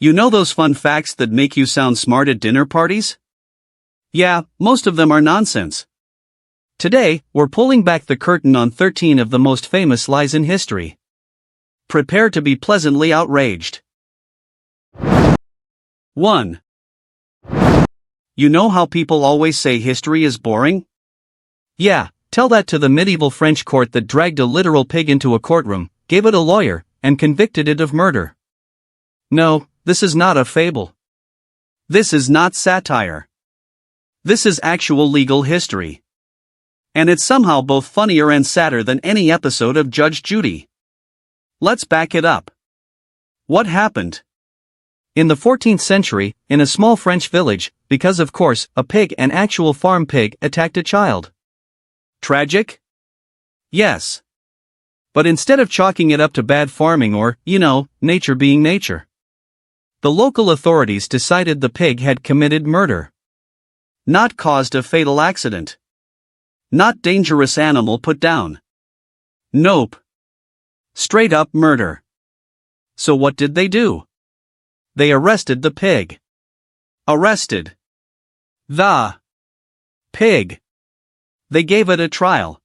You know those fun facts that make you sound smart at dinner parties? Yeah, most of them are nonsense. Today, we're pulling back the curtain on 13 of the most famous lies in history. Prepare to be pleasantly outraged. 1. You know how people always say history is boring? Yeah, tell that to the medieval French court that dragged a literal pig into a courtroom, gave it a lawyer, and convicted it of murder. No, this is not a fable. This is not satire. This is actual legal history. And it's somehow both funnier and sadder than any episode of Judge Judy. Let's back it up. What happened? In the 14th century, in a small French village, because of course, a pig, an actual farm pig, attacked a child. Tragic? Yes. But instead of chalking it up to bad farming or, nature being nature, the local authorities decided the pig had committed murder. Not caused a fatal accident. Not dangerous animal put down. Nope. Straight up murder. So what did they do? They arrested the pig. Arrested the pig. They gave it a trial.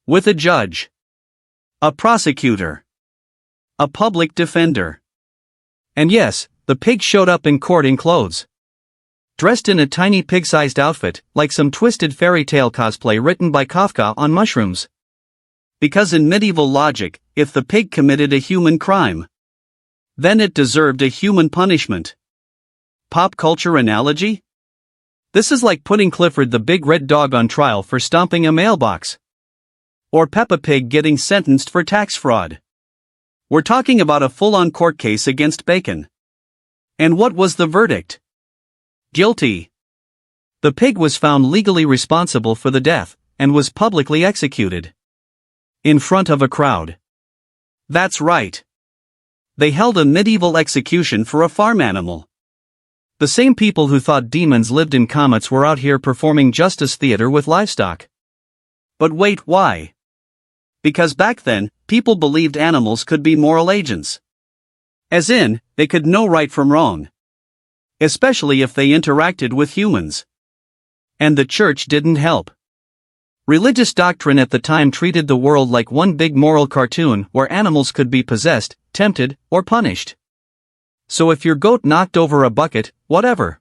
With a judge. A prosecutor. A public defender. And yes, the pig showed up in court in clothes. Dressed in a tiny pig-sized outfit, like some twisted fairy tale cosplay written by Kafka on mushrooms. Because in medieval logic, if the pig committed a human crime, then it deserved a human punishment. Pop culture analogy? This is like putting Clifford the Big Red Dog on trial for stomping a mailbox. Or Peppa Pig getting sentenced for tax fraud. We're talking about a full-on court case against Bacon. And what was the verdict? Guilty. The pig was found legally responsible for the death, and was publicly executed. In front of a crowd. That's right. They held a medieval execution for a farm animal. The same people who thought demons lived in comets were out here performing justice theater with livestock. But wait, why? Because back then, people believed animals could be moral agents. As in, they could know right from wrong. Especially if they interacted with humans. And the church didn't help. Religious doctrine at the time treated the world like one big moral cartoon where animals could be possessed, tempted, or punished. So if your goat knocked over a bucket, whatever.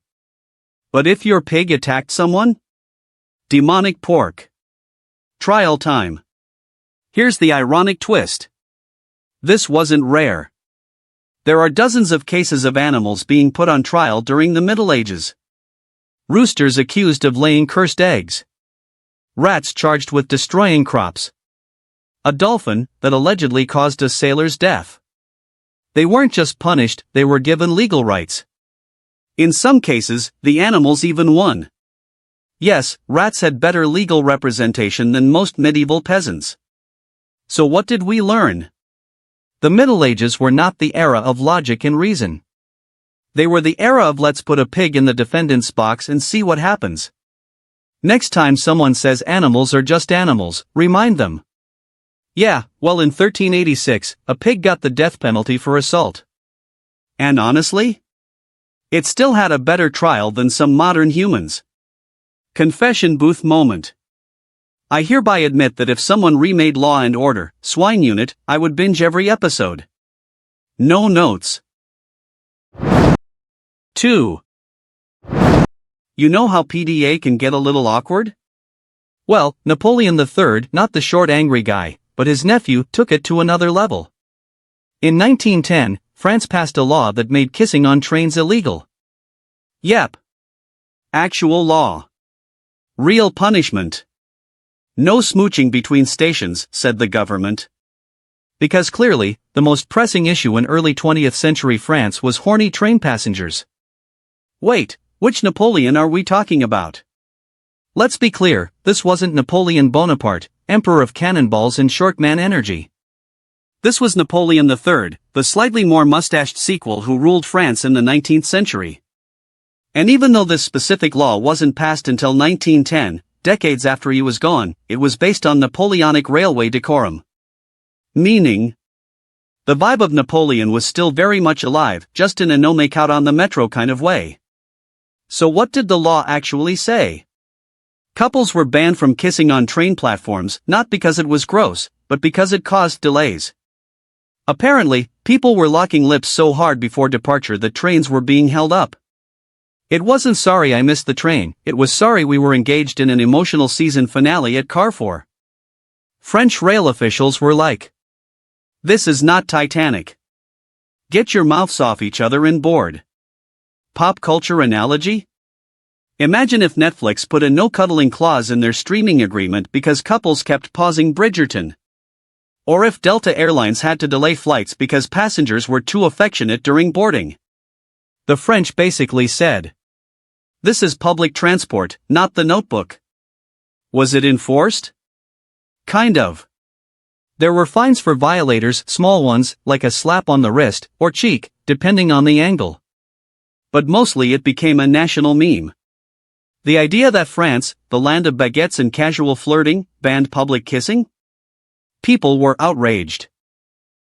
But if your pig attacked someone? Demonic pork. Trial time. Here's the ironic twist. This wasn't rare. There are dozens of cases of animals being put on trial during the Middle Ages. Roosters accused of laying cursed eggs. Rats charged with destroying crops. A dolphin that allegedly caused a sailor's death. They weren't just punished, they were given legal rights. In some cases, the animals even won. Yes, rats had better legal representation than most medieval peasants. So what did we learn? The Middle Ages were not the era of logic and reason. They were the era of let's put a pig in the defendant's box and see what happens. Next time someone says animals are just animals, remind them. Yeah, well in 1386, a pig got the death penalty for assault. And honestly? It still had a better trial than some modern humans. Confession booth moment. I hereby admit that if someone remade Law and Order, Swine Unit, I would binge every episode. No notes. 2. You know how PDA can get a little awkward? Well, Napoleon III, not the short angry guy, but his nephew, took it to another level. In 1910, France passed a law that made kissing on trains illegal. Yep. Actual law. Real punishment. No smooching between stations, said the government. Because clearly, the most pressing issue in early 20th century France was horny train passengers. Wait, which Napoleon are we talking about? Let's be clear, this wasn't Napoleon Bonaparte, Emperor of Cannonballs and Shortman Energy. This was Napoleon III, the slightly more mustached sequel who ruled France in the 19th century. And even though this specific law wasn't passed until 1910, decades after he was gone, it was based on Napoleonic railway decorum. Meaning, The vibe of Napoleon was still very much alive, just in a no make out on the metro kind of way. So what did the law actually say? Couples were banned from kissing on train platforms, not because it was gross, but because it caused delays. Apparently, people were locking lips so hard before departure that trains were being held up. It wasn't sorry I missed the train, it was sorry we were engaged in an emotional season finale at Carrefour. French rail officials were like, "This is not Titanic. Get your mouths off each other and board." Pop culture analogy? Imagine if Netflix put a no-cuddling clause in their streaming agreement because couples kept pausing Bridgerton. Or if Delta Airlines had to delay flights because passengers were too affectionate during boarding. The French basically said, "This is public transport, not the Notebook." Was it enforced? Kind of. There were fines for violators, small ones, like a slap on the wrist, or cheek, depending on the angle. But mostly it became a national meme. The idea that France, the land of baguettes and casual flirting, banned public kissing? People were outraged.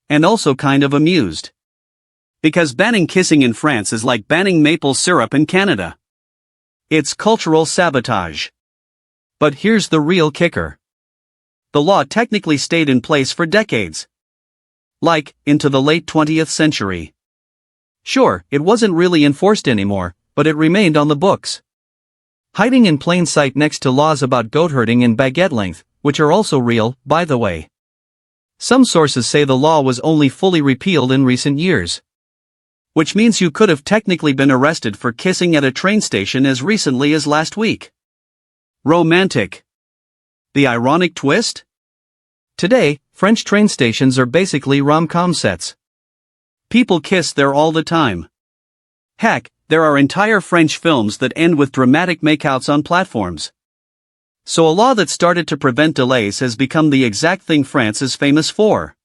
And also kind of amused. Because banning kissing in France is like banning maple syrup in Canada. It's cultural sabotage. But here's the real kicker. The law technically stayed in place for decades. Like, into the late 20th century. Sure, it wasn't really enforced anymore, but it remained on the books. Hiding in plain sight next to laws about goat herding and baguette length, which are also real, by the way. Some sources say the law was only fully repealed in recent years. Which means you could have technically been arrested for kissing at a train station as recently as last week. Romantic. The ironic twist? Today, French train stations are basically rom-com sets. People kiss there all the time. Heck, there are entire French films that end with dramatic makeouts on platforms. So a law that started to prevent delays has become the exact thing France is famous for.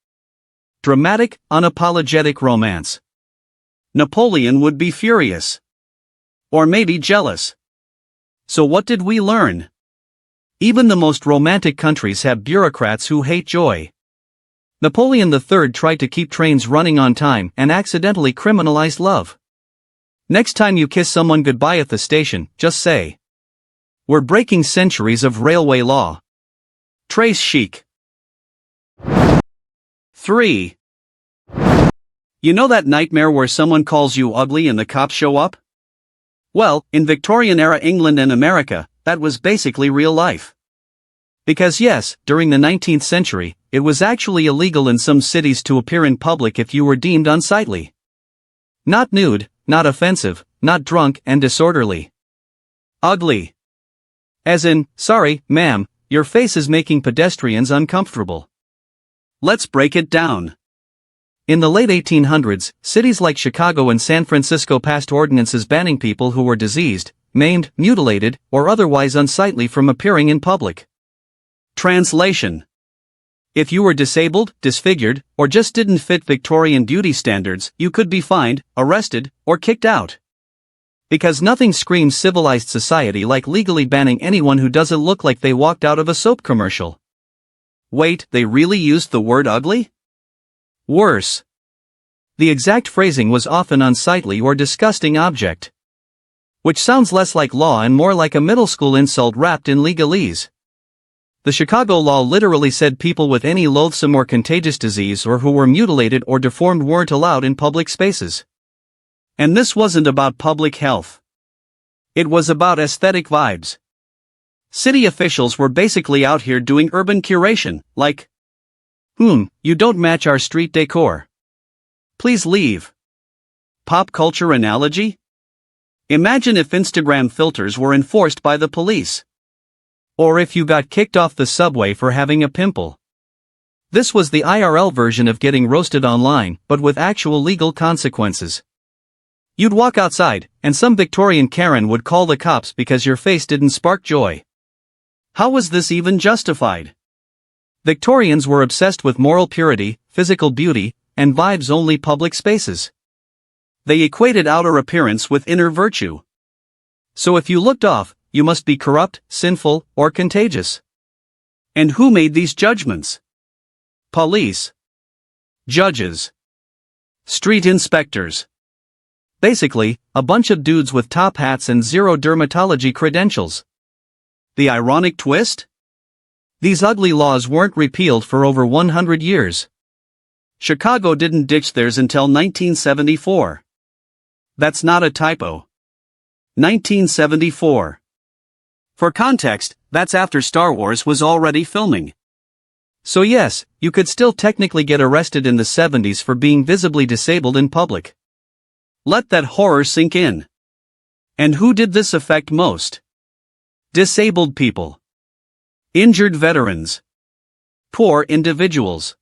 Dramatic, unapologetic romance. Napoleon would be furious. Or maybe jealous. So what did we learn? Even the most romantic countries have bureaucrats who hate joy. Napoleon III tried to keep trains running on time and accidentally criminalized love. Next time you kiss someone goodbye at the station, just say, "We're breaking centuries of railway law." Trace chic. 3. You know that nightmare where someone calls you ugly and the cops show up? Well, in Victorian-era England and America, that was basically real life. Because yes, during the 19th century, it was actually illegal in some cities to appear in public if you were deemed unsightly. Not nude, not offensive, not drunk and disorderly. Ugly. As in, sorry, ma'am, your face is making pedestrians uncomfortable. Let's break it down. In the late 1800s, cities like Chicago and San Francisco passed ordinances banning people who were diseased, maimed, mutilated, or otherwise unsightly from appearing in public. Translation. If you were disabled, disfigured, or just didn't fit Victorian beauty standards, you could be fined, arrested, or kicked out. Because nothing screams civilized society like legally banning anyone who doesn't look like they walked out of a soap commercial. Wait, they really used the word ugly? Worse. The exact phrasing was often unsightly or disgusting object. Which sounds less like law and more like a middle school insult wrapped in legalese. The Chicago law literally said people with any loathsome or contagious disease or who were mutilated or deformed weren't allowed in public spaces. And this wasn't about public health. It was about aesthetic vibes. City officials were basically out here doing urban curation, like, you don't match our street decor. Please leave. Pop culture analogy? Imagine if Instagram filters were enforced by the police. Or if you got kicked off the subway for having a pimple. This was the IRL version of getting roasted online, but with actual legal consequences. You'd walk outside, and some Victorian Karen would call the cops because your face didn't spark joy. How was this even justified? Victorians were obsessed with moral purity, physical beauty, and vibes-only public spaces. They equated outer appearance with inner virtue. So if you looked off, you must be corrupt, sinful, or contagious. And who made these judgments? Police. Judges. Street inspectors. Basically, a bunch of dudes with top hats and zero dermatology credentials. The ironic twist? These ugly laws weren't repealed for over 100 years. Chicago didn't ditch theirs until 1974. That's not a typo. 1974. For context, that's after Star Wars was already filming. So yes, you could still technically get arrested in the 70s for being visibly disabled in public. Let that horror sink in. And who did this affect most? Disabled people. Injured veterans. Poor individuals.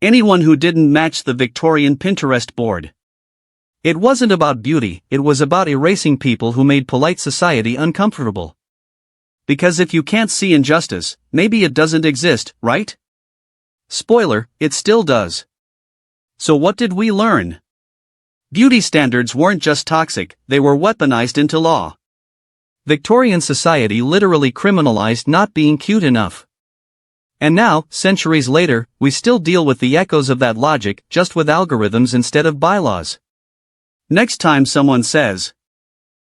Anyone who didn't match the Victorian Pinterest board. It wasn't about beauty, it was about erasing people who made polite society uncomfortable. Because if you can't see injustice, maybe it doesn't exist, right? Spoiler, it still does. So what did we learn? Beauty standards weren't just toxic, they were weaponized into law. Victorian society literally criminalized not being cute enough. And now, centuries later, we still deal with the echoes of that logic, just with algorithms instead of bylaws. Next time someone says,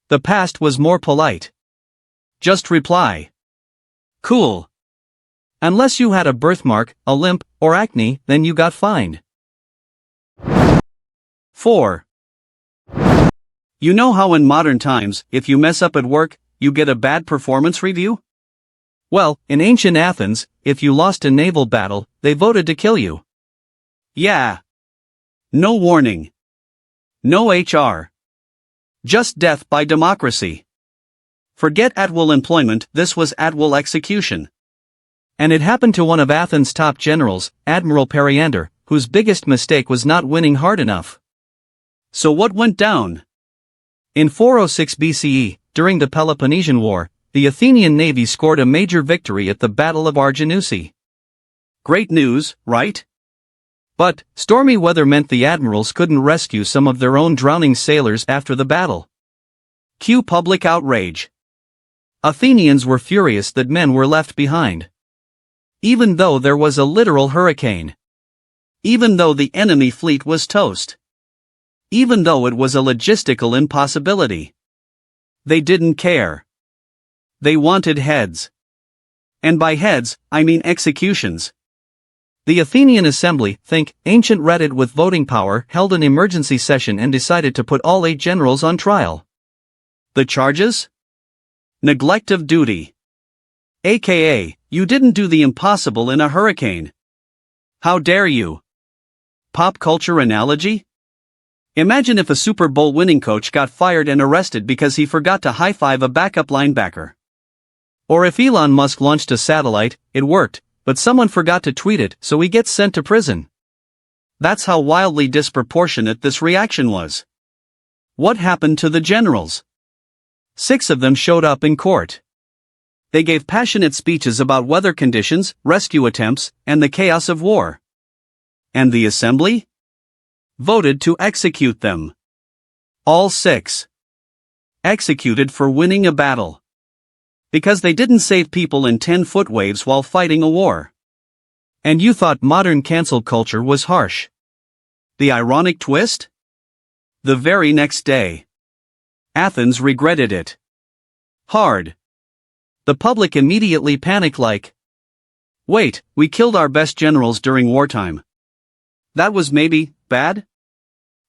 "The past was more polite," just reply, "Cool." Unless you had a birthmark, a limp, or acne, then you got fined. 4. You know how in modern times, if you mess up at work, you get a bad performance review? Well, in ancient Athens, if you lost a naval battle, they voted to kill you. Yeah. No warning. No HR. Just death by democracy. Forget at-will employment, this was at-will execution. And it happened to one of Athens' top generals, Admiral Periander, whose biggest mistake was not winning hard enough. So what went down? In 406 BCE, during the Peloponnesian War, the Athenian navy scored a major victory at the Battle of Arginusi. Great news, right? But, stormy weather meant the admirals couldn't rescue some of their own drowning sailors after the battle. Cue public outrage. Athenians were furious that men were left behind. Even though there was a literal hurricane. Even though the enemy fleet was toast. Even though it was a logistical impossibility. They didn't care. They wanted heads. And by heads, I mean executions. The Athenian assembly, think ancient Reddit with voting power, held an emergency session and decided to put all 8 generals on trial. The charges? Neglect of duty. AKA, you didn't do the impossible in a hurricane. How dare you? Pop culture analogy? Imagine if a Super Bowl winning coach got fired and arrested because he forgot to high-five a backup linebacker. Or if Elon Musk launched a satellite, it worked, but someone forgot to tweet it, so he gets sent to prison. That's how wildly disproportionate this reaction was. What happened to the generals? 6 of them showed up in court. They gave passionate speeches about weather conditions, rescue attempts, and the chaos of war. And the assembly? Voted to execute them. All 6. Executed for winning a battle. Because they didn't save people in 10-foot waves while fighting a war. And you thought modern cancel culture was harsh. The ironic twist? The very next day. Athens regretted it. Hard. The public immediately panicked like, wait, we killed our best generals during wartime. That was maybe bad?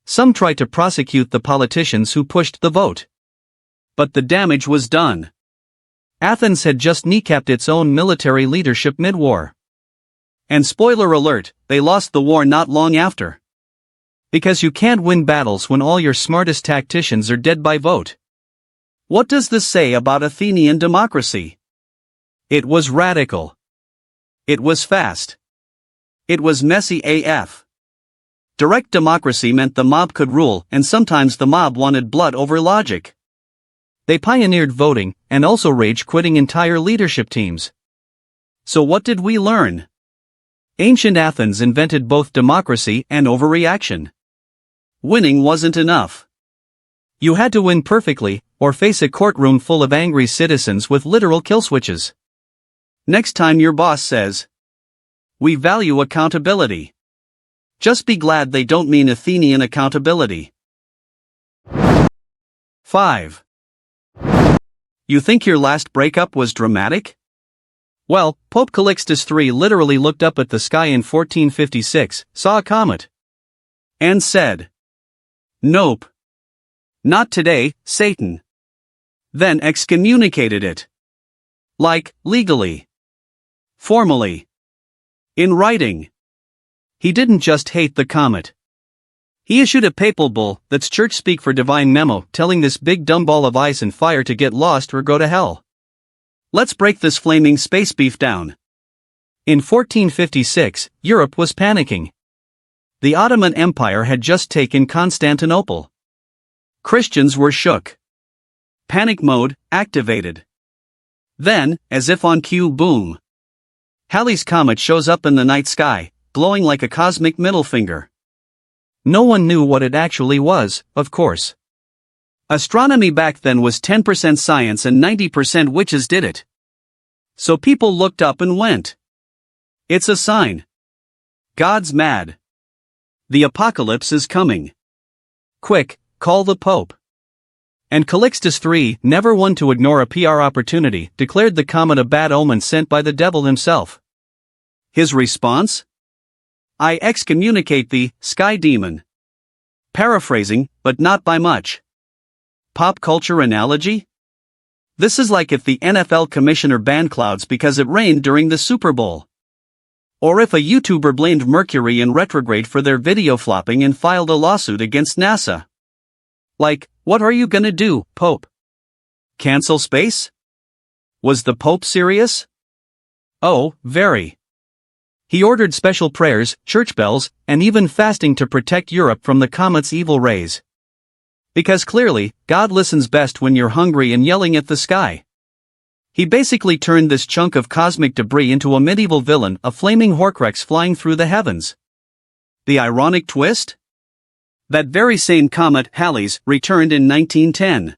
Some tried to prosecute the politicians who pushed the vote. But the damage was done. Athens had just kneecapped its own military leadership mid-war. And spoiler alert, they lost the war not long after. Because you can't win battles when all your smartest tacticians are dead by vote. What does this say about Athenian democracy? It was radical. It was fast. It was messy AF. Direct democracy meant the mob could rule, and sometimes the mob wanted blood over logic. They pioneered voting, and also rage-quitting entire leadership teams. So what did we learn? Ancient Athens invented both democracy and overreaction. Winning wasn't enough. You had to win perfectly, or face a courtroom full of angry citizens with literal kill switches. Next time your boss says, "We value accountability," Just be glad they don't mean Athenian accountability. 5. You think your last breakup was dramatic? Well, Pope Calixtus III literally looked up at the sky in 1456, saw a comet, and said, "Nope. Not today, Satan." Then excommunicated it. Like, legally. Formally. In writing. He didn't just hate the comet. He issued a papal bull, that's church speak for divine memo, telling this big dumb ball of ice and fire to get lost or go to hell. Let's break this flaming space beef down. In 1456, Europe was panicking. The Ottoman Empire had just taken Constantinople. Christians were shook. Panic mode activated. Then, as if on cue, boom. Halley's Comet shows up in the night sky, glowing like a cosmic middle finger. No one knew what it actually was, of course. Astronomy back then was 10% science and 90% witches did it. So people looked up and went, "It's a sign. God's mad. The apocalypse is coming. Quick, call the Pope." And Calixtus III, never one to ignore a PR opportunity, declared the comet a bad omen sent by the devil himself. His response? "I excommunicate thee, sky demon." Paraphrasing, but not by much. Pop culture analogy? This is like if the NFL commissioner banned clouds because it rained during the Super Bowl. Or if a YouTuber blamed Mercury in retrograde for their video flopping and filed a lawsuit against NASA. Like, what are you gonna do, Pope? Cancel space? Was the Pope serious? Oh, very. He ordered special prayers, church bells, and even fasting to protect Europe from the comet's evil rays. Because clearly, God listens best when you're hungry and yelling at the sky. He basically turned this chunk of cosmic debris into a medieval villain, a flaming Horcrux flying through the heavens. The ironic twist? That very same comet, Halley's, returned in 1910.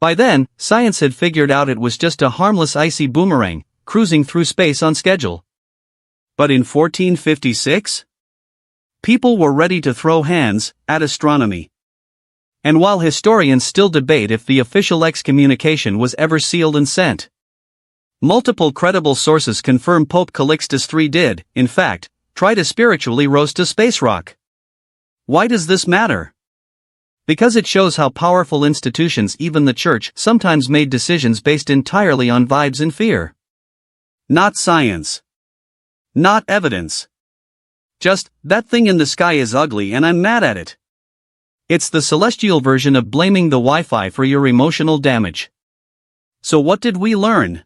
By then, science had figured out it was just a harmless icy boomerang, cruising through space on schedule. But in 1456? People were ready to throw hands at astronomy. And while historians still debate if the official excommunication was ever sealed and sent, multiple credible sources confirm Pope Calixtus III did, in fact, try to spiritually roast a space rock. Why does this matter? Because it shows how powerful institutions, even the church, sometimes made decisions based entirely on vibes and fear. Not science. Not evidence. Just, that thing in the sky is ugly and I'm mad at it. It's the celestial version of blaming the Wi-Fi for your emotional damage. So what did we learn?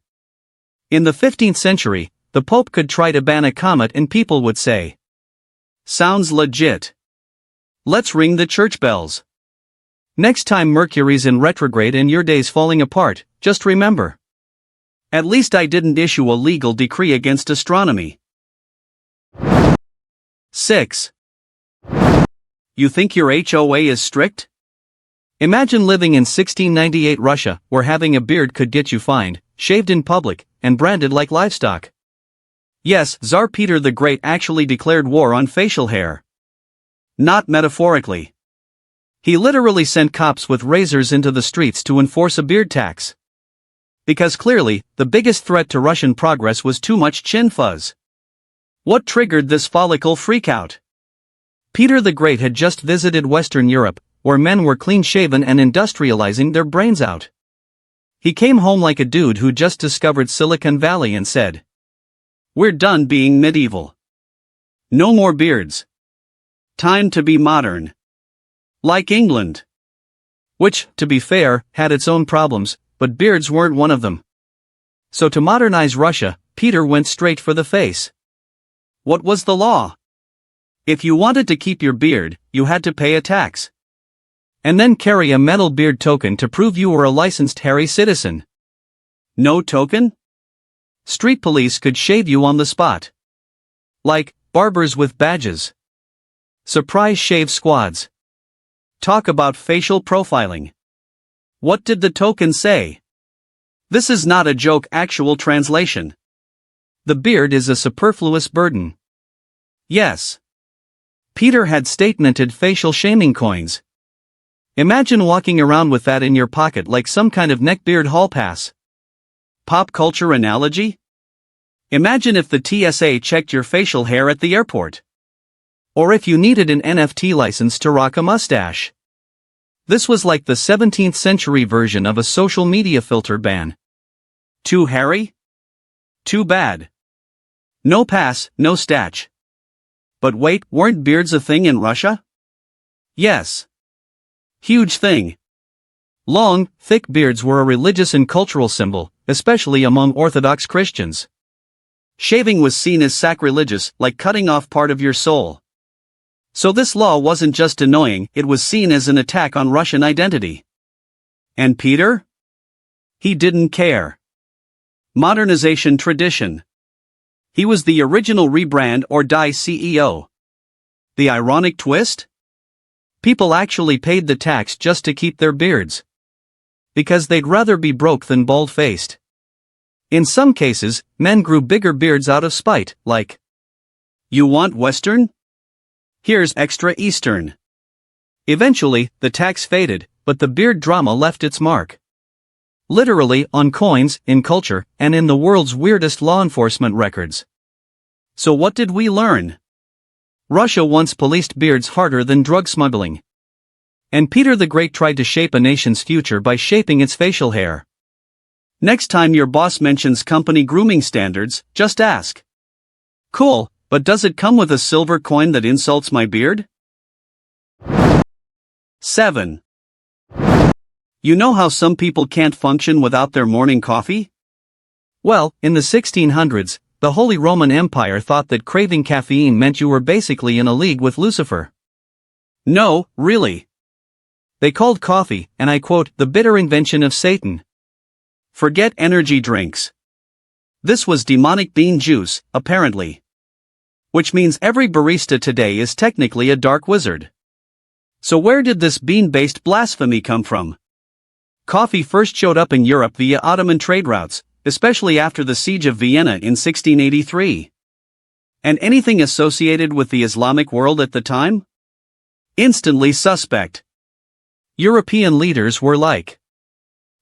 In the 15th century, the Pope could try to ban a comet and people would say, "Sounds legit. Let's ring the church bells." Next time Mercury's in retrograde and your day's falling apart, just remember. At least I didn't issue a legal decree against astronomy. 6. You think your HOA is strict? Imagine living in 1698 Russia, where having a beard could get you fined, shaved in public, and branded like livestock. Yes, Tsar Peter the Great actually declared war on facial hair. Not metaphorically. He literally sent cops with razors into the streets to enforce a beard tax. Because clearly, the biggest threat to Russian progress was too much chin fuzz. What triggered this follicle freakout? Peter the Great had just visited Western Europe, where men were clean-shaven and industrializing their brains out. He came home like a dude who just discovered Silicon Valley and said, "We're done being medieval. No more beards. Time to be modern. Like England." Which, to be fair, had its own problems, but beards weren't one of them. So to modernize Russia, Peter went straight for the face. What was the law? If you wanted to keep your beard, you had to pay a tax. And then carry a metal beard token to prove you were a licensed hairy citizen. No token? Street police could shave you on the spot. Like, barbers with badges. Surprise shave squads. Talk about facial profiling. What did the token say? This is not a joke, actual translation. The beard is a superfluous burden. Yes. Peter had state-minted facial shaming coins. Imagine walking around with that in your pocket like some kind of neckbeard hall pass. Pop culture analogy? Imagine if the TSA checked your facial hair at the airport. Or if you needed an NFT license to rock a mustache. This was like the 17th century version of a social media filter ban. Too hairy? Too bad. No pass, no statch. But wait, weren't beards a thing in Russia? Yes. Huge thing. Long, thick beards were a religious and cultural symbol, especially among Orthodox Christians. Shaving was seen as sacrilegious, like cutting off part of your soul. So this law wasn't just annoying, it was seen as an attack on Russian identity. And Peter? He didn't care. Modernization tradition. He was the original rebrand or die CEO. The ironic twist? People actually paid the tax just to keep their beards. Because they'd rather be broke than bald-faced. In some cases, men grew bigger beards out of spite, like, "You want Western? Here's extra Eastern." Eventually, the tax faded, but the beard drama left its mark. Literally, on coins, in culture, and in the world's weirdest law enforcement records. So what did we learn? Russia once policed beards harder than drug smuggling. And Peter the Great tried to shape a nation's future by shaping its facial hair. Next time your boss mentions company grooming standards, just ask. "Cool, but does it come with a silver coin that insults my beard?" 7. You know how some people can't function without their morning coffee? Well, in the 1600s, the Holy Roman Empire thought that craving caffeine meant you were basically in a league with Lucifer. No, really. They called coffee, and I quote, "the bitter invention of Satan." Forget energy drinks. This was demonic bean juice, apparently. Which means every barista today is technically a dark wizard. So where did this bean-based blasphemy come from? Coffee first showed up in Europe via Ottoman trade routes, especially after the Siege of Vienna in 1683. And anything associated with the Islamic world at the time? Instantly suspect. European leaders were like,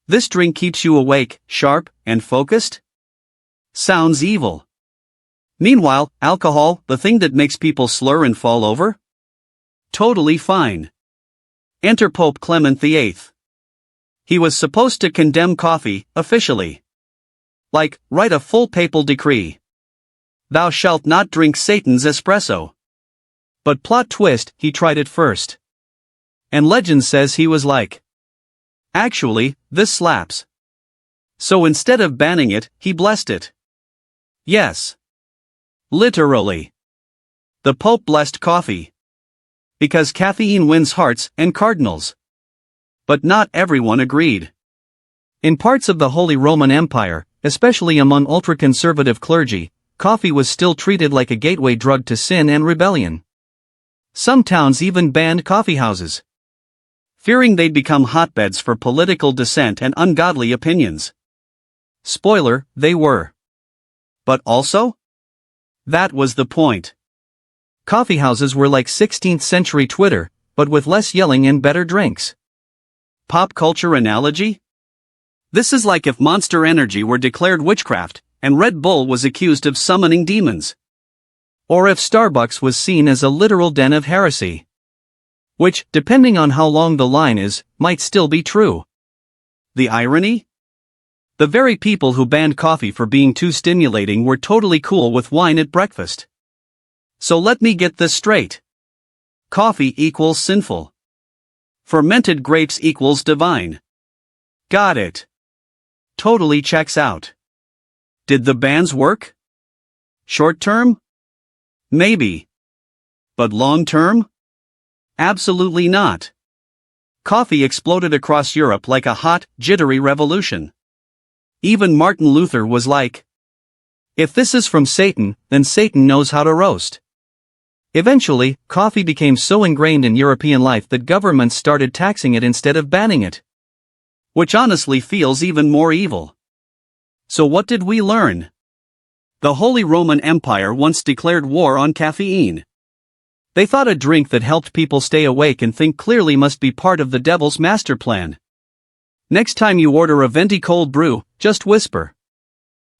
"This drink keeps you awake, sharp, and focused?" Sounds evil. Meanwhile, alcohol, the thing that makes people slur and fall over? Totally fine. Enter Pope Clement VIII. He was supposed to condemn coffee, officially. Like, write a full papal decree. Thou shalt not drink Satan's espresso. But plot twist, he tried it first. And legend says he was like, "Actually, this slaps." So instead of banning it, he blessed it. Yes. Literally. The Pope blessed coffee. Because caffeine wins hearts and cardinals. But not everyone agreed. In parts of the Holy Roman Empire, especially among ultra-conservative clergy, coffee was still treated like a gateway drug to sin and rebellion. Some towns even banned coffeehouses, fearing they'd become hotbeds for political dissent and ungodly opinions. Spoiler, they were. But also? That was the point. Coffeehouses were like 16th century Twitter, but with less yelling and better drinks. Pop culture analogy? This is like if Monster Energy were declared witchcraft, and Red Bull was accused of summoning demons. Or if Starbucks was seen as a literal den of heresy. Which, depending on how long the line is, might still be true. The irony? The very people who banned coffee for being too stimulating were totally cool with wine at breakfast. So let me get this straight. Coffee equals sinful. Fermented grapes equals divine. Got it. Totally checks out. Did the bans work? Short term? Maybe. But long term? Absolutely not. Coffee exploded across Europe like a hot, jittery revolution. Even Martin Luther was like, "If this is from Satan, then Satan knows how to roast." Eventually, coffee became so ingrained in European life that governments started taxing it instead of banning it. Which honestly feels even more evil. So what did we learn? The Holy Roman Empire once declared war on caffeine. They thought a drink that helped people stay awake and think clearly must be part of the devil's master plan. Next time you order a venti cold brew, just whisper,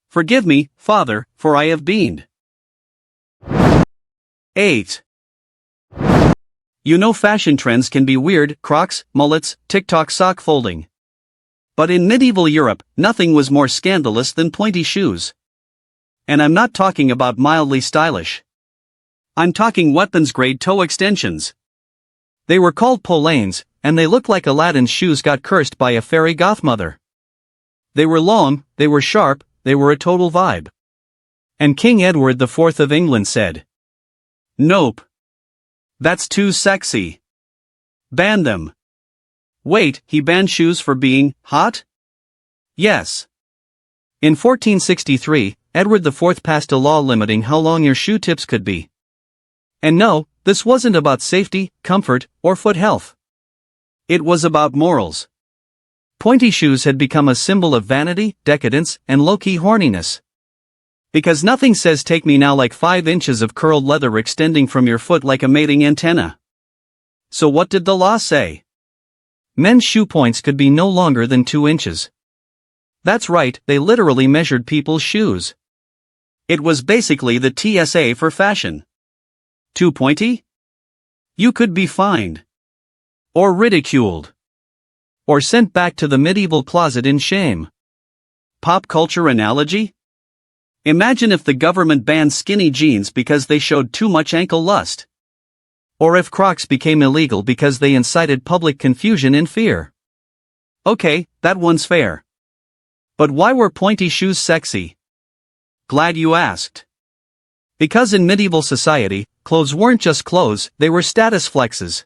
"Forgive me, Father, for I have beaned." 8. You know fashion trends can be weird: Crocs, mullets, TikTok sock folding. But in medieval Europe, nothing was more scandalous than pointy shoes. And I'm not talking about mildly stylish. I'm talking weapons-grade toe extensions. They were called polanes, and they looked like Aladdin's shoes got cursed by a fairy godmother. They were long, they were sharp, they were a total vibe. And King Edward IV of England said, "Nope. That's too sexy. Ban them." Wait, he banned shoes for being hot? Yes. In 1463, Edward IV passed a law limiting how long your shoe tips could be. And no, this wasn't about safety, comfort, or foot health. It was about morals. Pointy shoes had become a symbol of vanity, decadence, and low-key horniness. Because nothing says "take me now" like 5 inches of curled leather extending from your foot like a mating antenna. So what did the law say? Men's shoe points could be no longer than 2 inches. That's right, they literally measured people's shoes. It was basically the TSA for fashion. Too pointy? You could be fined. Or ridiculed. Or sent back to the medieval closet in shame. Pop culture analogy? Imagine if the government banned skinny jeans because they showed too much ankle lust. Or if Crocs became illegal because they incited public confusion and fear. Okay, that one's fair. But why were pointy shoes sexy? Glad you asked. Because in medieval society, clothes weren't just clothes, they were status flexes.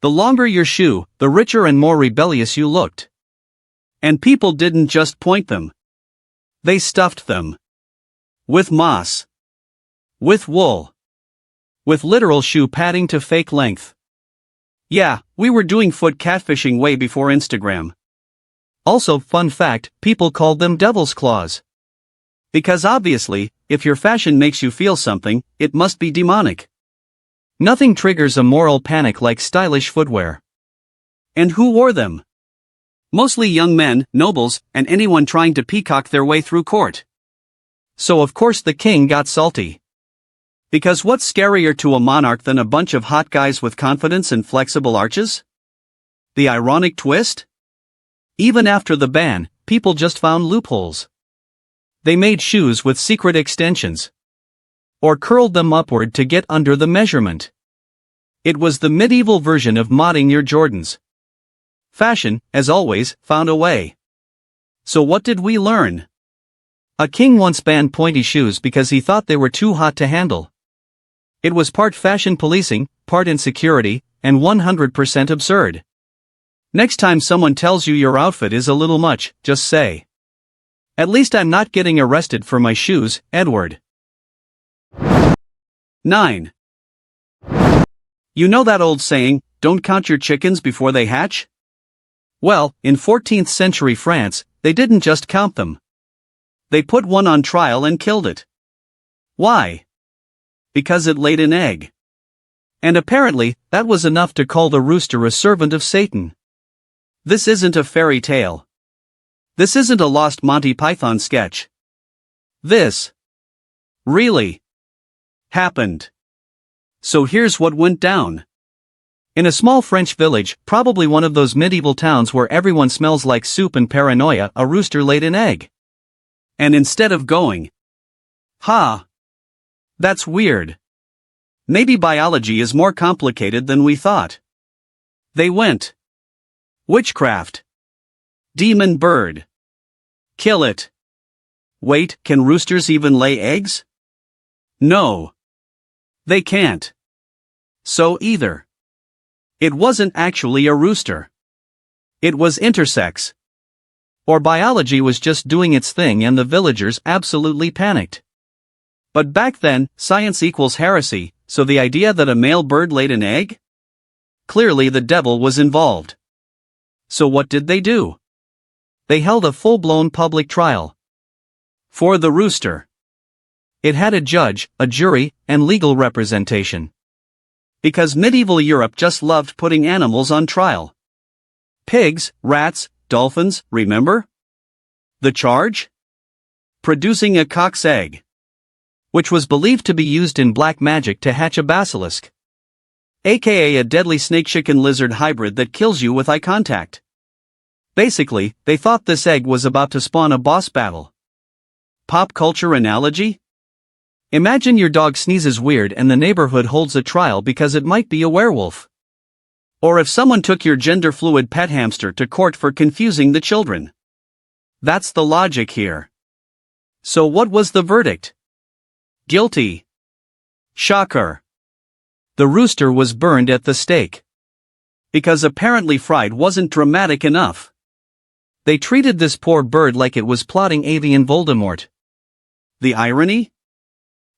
The longer your shoe, the richer and more rebellious you looked. And people didn't just point them. They stuffed them. With moss. With wool. With literal shoe padding to fake length. Yeah, we were doing foot catfishing way before Instagram. Also, fun fact, people called them devil's claws. Because obviously, if your fashion makes you feel something, it must be demonic. Nothing triggers a moral panic like stylish footwear. And who wore them? Mostly young men, nobles, and anyone trying to peacock their way through court. So of course the king got salty. Because what's scarier to a monarch than a bunch of hot guys with confidence and flexible arches? The ironic twist? Even after the ban, people just found loopholes. They made shoes with secret extensions. Or curled them upward to get under the measurement. It was the medieval version of modding your Jordans. Fashion, as always, found a way. So what did we learn? A king once banned pointy shoes because he thought they were too hot to handle. It was part fashion policing, part insecurity, and 100% absurd. Next time someone tells you your outfit is a little much, just say, "At least I'm not getting arrested for my shoes, Edward." 9. You know that old saying, "Don't count your chickens before they hatch"? Well, in 14th century France, they didn't just count them. They put one on trial and killed it. Why? Because it laid an egg. And apparently, that was enough to call the rooster a servant of Satan. This isn't a fairy tale. This isn't a lost Monty Python sketch. This really happened. So here's what went down. In a small French village, probably one of those medieval towns where everyone smells like soup and paranoia, a rooster laid an egg. And instead of going, "Ha! That's weird. Maybe biology is more complicated than we thought," they went, "Witchcraft. Demon bird. Kill it. Wait, can roosters even lay eggs? No. They can't. So either. It wasn't actually a rooster. It was intersex. Or biology was just doing its thing and the villagers absolutely panicked. But back then, science equals heresy, so the idea that a male bird laid an egg? Clearly the devil was involved. So what did they do? They held a full-blown public trial. For the rooster. It had a judge, a jury, and legal representation. Because medieval Europe just loved putting animals on trial. Pigs, rats, dolphins, remember? The charge? Producing a cock's egg. Which was believed to be used in black magic to hatch a basilisk. AKA a deadly snake-chicken lizard hybrid that kills you with eye contact. Basically, they thought this egg was about to spawn a boss battle. Pop culture analogy? Imagine your dog sneezes weird and the neighborhood holds a trial because it might be a werewolf. Or if someone took your gender-fluid pet hamster to court for confusing the children. That's the logic here. So what was the verdict? Guilty. Shocker. The rooster was burned at the stake. Because apparently fried wasn't dramatic enough. They treated this poor bird like it was plotting avian Voldemort. The irony?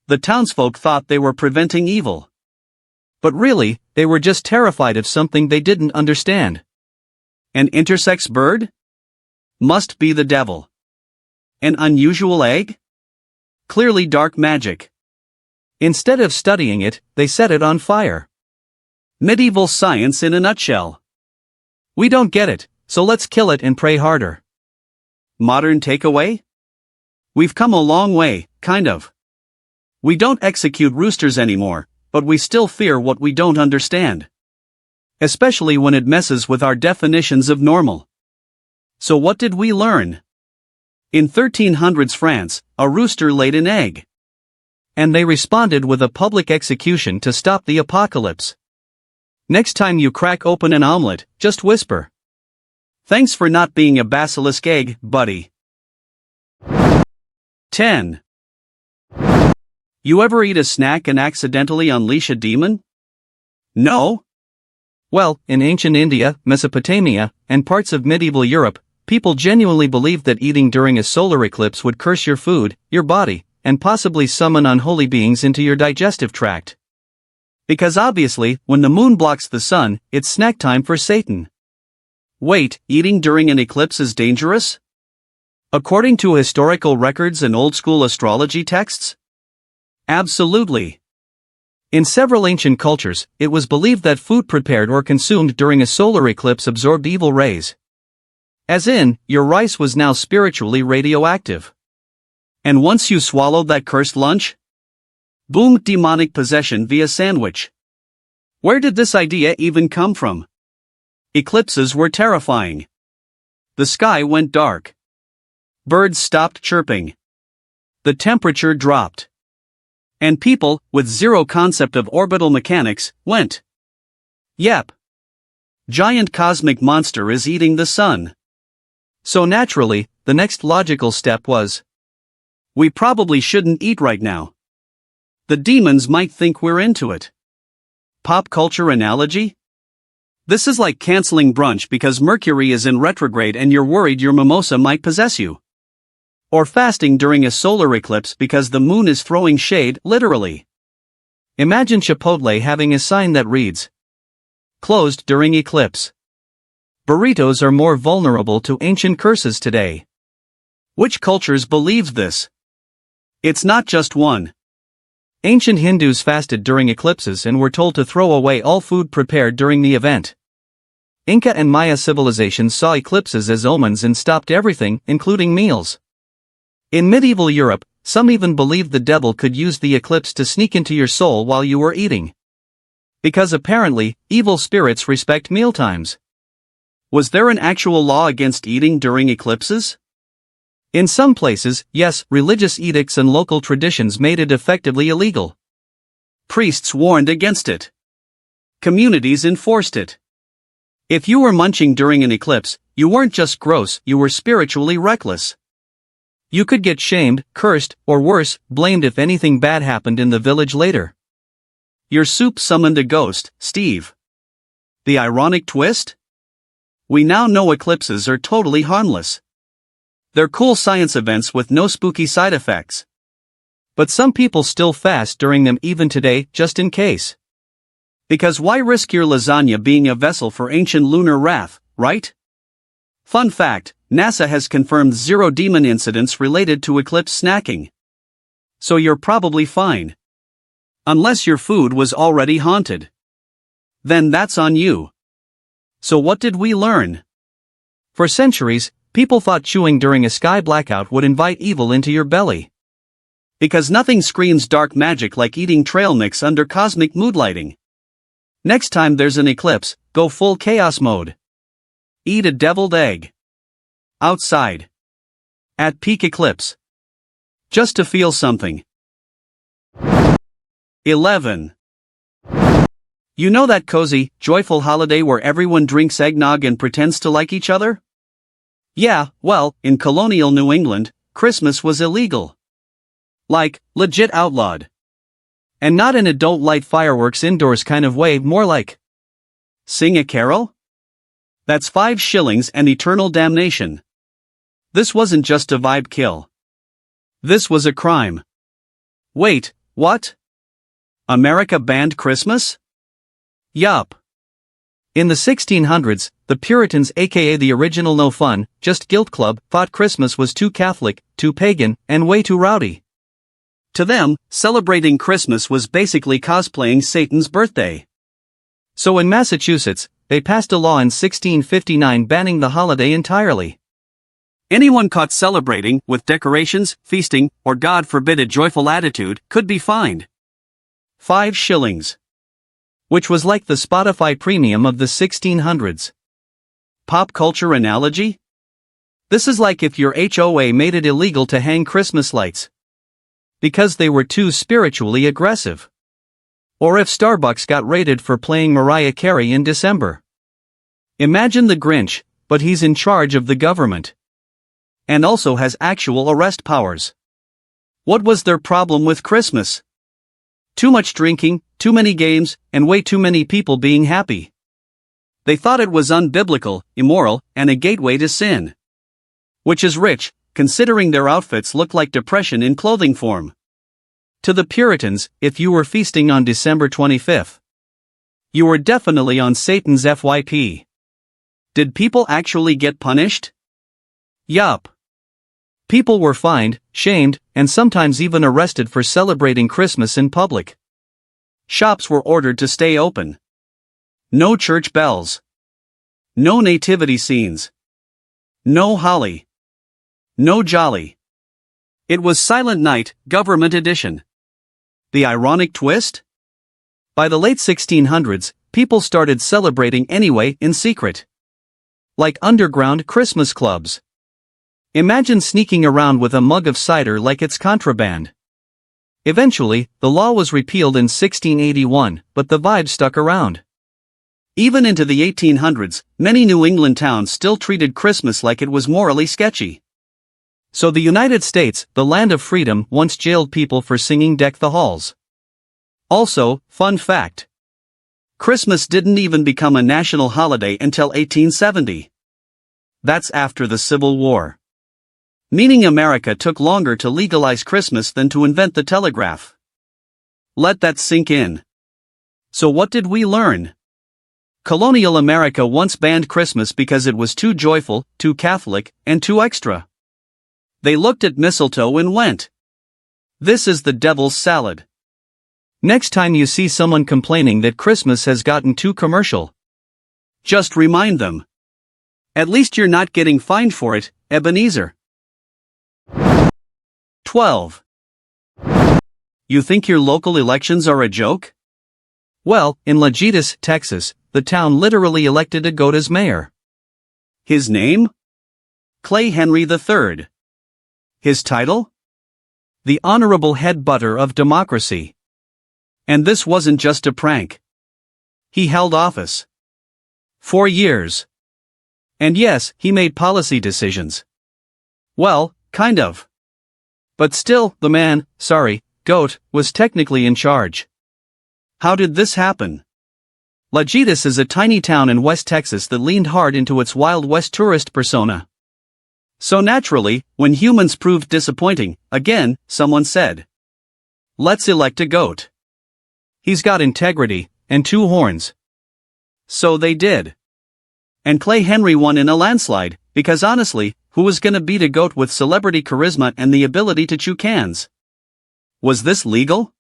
The townsfolk thought they were preventing evil. But really, they were just terrified of something they didn't understand. An intersex bird? Must be the devil. An unusual egg? Clearly dark magic. Instead of studying it, they set it on fire. Medieval science in a nutshell. We don't get it, so let's kill it and pray harder. Modern takeaway? We've come a long way, kind of. We don't execute roosters anymore, but we still fear what we don't understand. Especially when it messes with our definitions of normal. So what did we learn? In 1300s France, a rooster laid an egg. And they responded with a public execution to stop the apocalypse. Next time you crack open an omelet, just whisper. Thanks for not being a basilisk egg, buddy. 10. You ever eat a snack and accidentally unleash a demon? No? Well, in ancient India, Mesopotamia, and parts of medieval Europe, people genuinely believed that eating during a solar eclipse would curse your food, your body, and possibly summon unholy beings into your digestive tract. Because obviously, when the moon blocks the sun, it's snack time for Satan. Wait, eating during an eclipse is dangerous? According to historical records and old-school astrology texts? Absolutely. In several ancient cultures, it was believed that food prepared or consumed during a solar eclipse absorbed evil rays. As in, your rice was now spiritually radioactive. And once you swallowed that cursed lunch? Boom, demonic possession via sandwich. Where did this idea even come from? Eclipses were terrifying. The sky went dark. Birds stopped chirping. The temperature dropped. And people, with zero concept of orbital mechanics, went. Yep. Giant cosmic monster is eating the sun. So naturally, the next logical step was. We probably shouldn't eat right now. The demons might think we're into it. Pop culture analogy? This is like canceling brunch because Mercury is in retrograde and you're worried your mimosa might possess you. Or fasting during a solar eclipse because the moon is throwing shade, literally. Imagine Chipotle having a sign that reads, "Closed during eclipse." Burritos are more vulnerable to ancient curses today. Which cultures believe this? It's not just one. Ancient Hindus fasted during eclipses and were told to throw away all food prepared during the event. Inca and Maya civilizations saw eclipses as omens and stopped everything, including meals. In medieval Europe, some even believed the devil could use the eclipse to sneak into your soul while you were eating. Because apparently, evil spirits respect mealtimes. Was there an actual law against eating during eclipses? In some places, yes, religious edicts and local traditions made it effectively illegal. Priests warned against it. Communities enforced it. If you were munching during an eclipse, you weren't just gross, you were spiritually reckless. You could get shamed, cursed, or worse, blamed if anything bad happened in the village later. Your soup summoned a ghost, Steve. The ironic twist? We now know eclipses are totally harmless. They're cool science events with no spooky side effects. But some people still fast during them even today, just in case. Because why risk your lasagna being a vessel for ancient lunar wrath, right? Fun fact, NASA has confirmed 0 demon incidents related to eclipse snacking. So you're probably fine. Unless your food was already haunted. then that's on you. So what did we learn? For centuries, people thought chewing during a sky blackout would invite evil into your belly. Because nothing screams dark magic like eating trail mix under cosmic mood lighting. Next time there's an eclipse, go full chaos mode. Eat a deviled egg. Outside. At peak eclipse. Just to feel something. 11. You know that cozy, joyful holiday where everyone drinks eggnog and pretends to like each other? Yeah, well, in colonial New England, Christmas was illegal. Like, legit outlawed. And not in a don't light fireworks indoors kind of way, more like sing a carol? That's 5 shillings and eternal damnation. This wasn't just a vibe kill. This was a crime. Wait, what? America banned Christmas? Yup. In the 1600s, the Puritans, aka the original no fun, just guilt club, thought Christmas was too Catholic, too pagan, and way too rowdy. To them, celebrating Christmas was basically cosplaying Satan's birthday. So in Massachusetts, they passed a law in 1659 banning the holiday entirely. Anyone caught celebrating, with decorations, feasting, or God forbid a joyful attitude, could be fined 5 shillings. Which was like the Spotify premium of the 1600s. Pop culture analogy? This is like if your HOA made it illegal to hang Christmas lights. Because they were too spiritually aggressive. Or if Starbucks got raided for playing Mariah Carey in December. Imagine the Grinch, but he's in charge of the government. And also has actual arrest powers. What was their problem with Christmas? Too much drinking, too many games, and way too many people being happy. They thought it was unbiblical, immoral, and a gateway to sin. Which is rich, considering their outfits look like depression in clothing form. To the Puritans, if you were feasting on December 25th, you were definitely on Satan's FYP. Did people actually get punished? Yup. People were fined, shamed, and sometimes even arrested for celebrating Christmas in public. Shops were ordered to stay open. No church bells. No nativity scenes. No holly. No jolly. It was Silent Night, Government Edition. The ironic twist? By the late 1600s, people started celebrating anyway in secret. Like underground Christmas clubs. Imagine sneaking around with a mug of cider like it's contraband. Eventually, the law was repealed in 1681, but the vibe stuck around. Even into the 1800s, many New England towns still treated Christmas like it was morally sketchy. So the United States, the land of freedom, once jailed people for singing Deck the Halls. Also, fun fact. Christmas didn't even become a national holiday until 1870. That's after the Civil War. Meaning America took longer to legalize Christmas than to invent the telegraph. Let that sink in. So what did we learn? Colonial America once banned Christmas because it was too joyful, too Catholic, and too extra. They looked at mistletoe and went, "This is the devil's salad." Next time you see someone complaining that Christmas has gotten too commercial, just remind them. At least you're not getting fined for it, Ebenezer. 12. You think your local elections are a joke? Well, in Lajitas, Texas, the town literally elected a goat as mayor. His name? Clay Henry III. His title? The Honorable Head Butter of Democracy. And this wasn't just a prank. He held office 4 years. And yes, he made policy decisions. Well, kind of. But still, the man, goat, was technically in charge. How did this happen? Lajitas is a tiny town in West Texas that leaned hard into its Wild West tourist persona. So naturally, when humans proved disappointing, again, someone said, "Let's elect a goat. He's got integrity, and 2 horns." So they did. And Clay Henry won in a landslide, because honestly, who was gonna beat a goat with celebrity charisma and the ability to chew cans? Was this legal?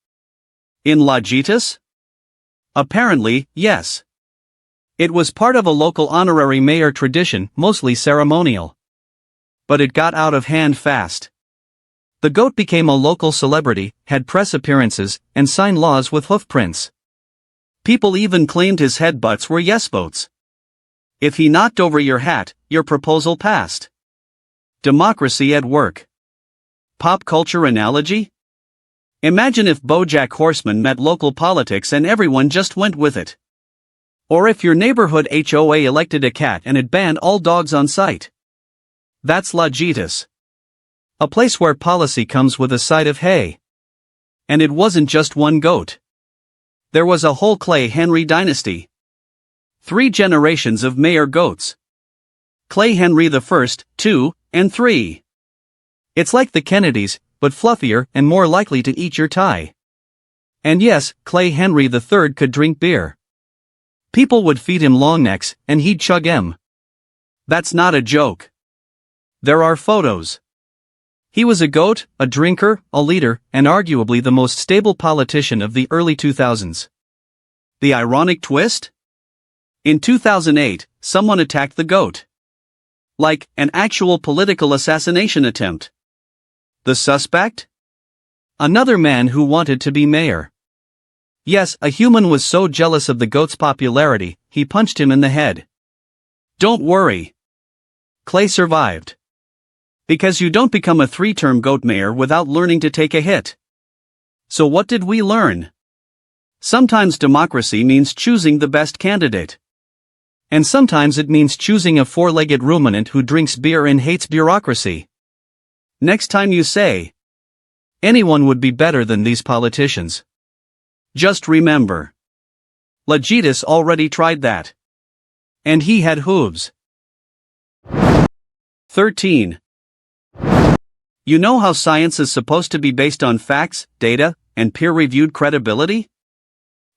In Lajitas? Apparently, yes. It was part of a local honorary mayor tradition, mostly ceremonial. But it got out of hand fast. The goat became a local celebrity, had press appearances, and signed laws with hoof prints. People even claimed his headbutts were yes votes. If he knocked over your hat, your proposal passed. Democracy at work. Pop culture analogy? Imagine if BoJack Horseman met local politics and everyone just went with it. Or if your neighborhood HOA elected a cat and it banned all dogs on site. That's Logitas. A place where policy comes with a side of hay. And it wasn't just one goat. There was a whole Clay Henry dynasty. 3 generations of mayor goats. Clay Henry the 1st, 2, and 3. It's like the Kennedys, but fluffier and more likely to eat your tie. And yes, Clay Henry the 3rd could drink beer. People would feed him long necks, and he'd chug 'em. That's not a joke. There are photos. He was a goat, a drinker, a leader, and arguably the most stable politician of the early 2000s. The ironic twist? In 2008, someone attacked the goat. Like, an actual political assassination attempt. The suspect? Another man who wanted to be mayor. Yes, a human was so jealous of the goat's popularity, he punched him in the head. Don't worry. Clay survived. Because you don't become a 3-term goat mayor without learning to take a hit. So what did we learn? Sometimes democracy means choosing the best candidate. And sometimes it means choosing a 4-legged ruminant who drinks beer and hates bureaucracy. Next time you say, anyone would be better than these politicians. Just remember. Logitas already tried that. And he had hooves. 13. You know how science is supposed to be based on facts, data, and peer-reviewed credibility?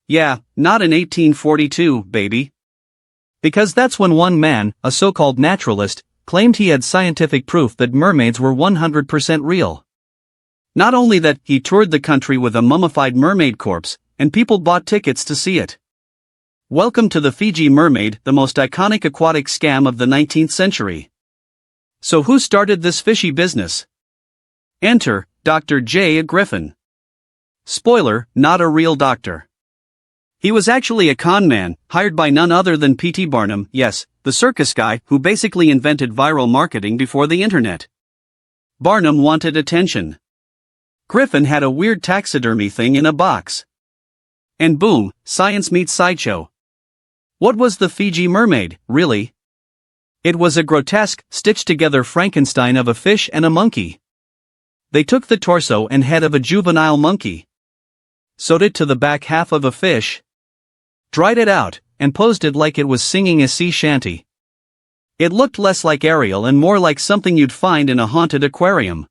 Yeah, not in 1842, baby. Because that's when one man, a so-called naturalist, claimed he had scientific proof that mermaids were 100% real. Not only that, he toured the country with a mummified mermaid corpse, and people bought tickets to see it. Welcome to the Fiji mermaid, the most iconic aquatic scam of the 19th century. So who started this fishy business? Enter, Dr. J. Griffin. Spoiler, not a real doctor. He was actually a con man, hired by none other than P.T. Barnum, yes, the circus guy who basically invented viral marketing before the internet. Barnum wanted attention. Griffin had a weird taxidermy thing in a box. And boom, science meets sideshow. What was the Fiji mermaid, really? It was a grotesque, stitched-together Frankenstein of a fish and a monkey. They took the torso and head of a juvenile monkey, sewed it to the back half of a fish, dried it out, and posed it like it was singing a sea shanty. It looked less like Ariel and more like something you'd find in a haunted aquarium.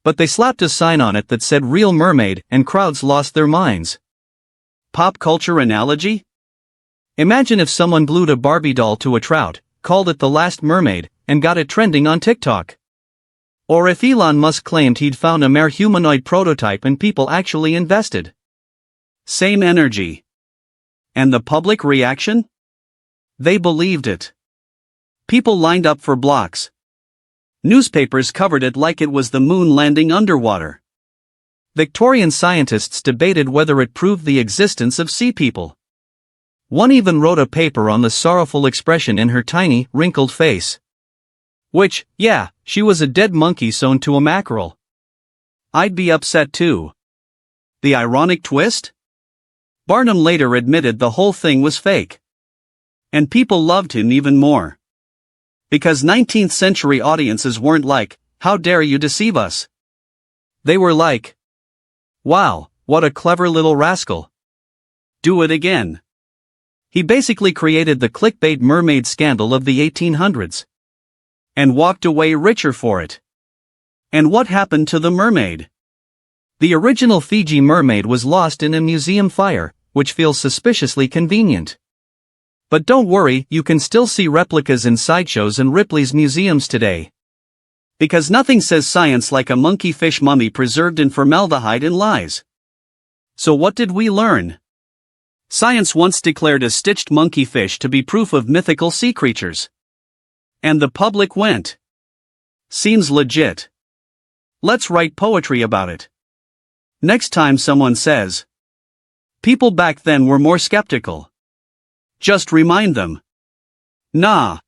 But they slapped a sign on it that said "Real Mermaid," and crowds lost their minds. Pop culture analogy? Imagine if someone glued a Barbie doll to a trout, called it The Last Mermaid, and got it trending on TikTok. Or if Elon Musk claimed he'd found a mere humanoid prototype and people actually invested. Same energy. And the public reaction? They believed it. People lined up for blocks. Newspapers covered it like it was the moon landing underwater. Victorian scientists debated whether it proved the existence of sea people. One even wrote a paper on the sorrowful expression in her tiny, wrinkled face. Which, yeah, she was a dead monkey sewn to a mackerel. I'd be upset too. The ironic twist? Barnum later admitted the whole thing was fake. And people loved him even more. Because 19th century audiences weren't like, "How dare you deceive us?" They were like, "Wow, what a clever little rascal. Do it again." He basically created the clickbait mermaid scandal of the 1800s. And walked away richer for it. And what happened to the mermaid? The original Fiji mermaid was lost in a museum fire, which feels suspiciously convenient. But don't worry, you can still see replicas in sideshows and Ripley's museums today. Because nothing says science like a monkey fish mummy preserved in formaldehyde and lies. So what did we learn? Science once declared a stitched monkey fish to be proof of mythical sea creatures. And the public went. Seems legit. Let's write poetry about it. Next time someone says, people back then were more skeptical. Just remind them. Nah.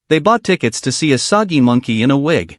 They bought tickets to see a soggy monkey in a wig.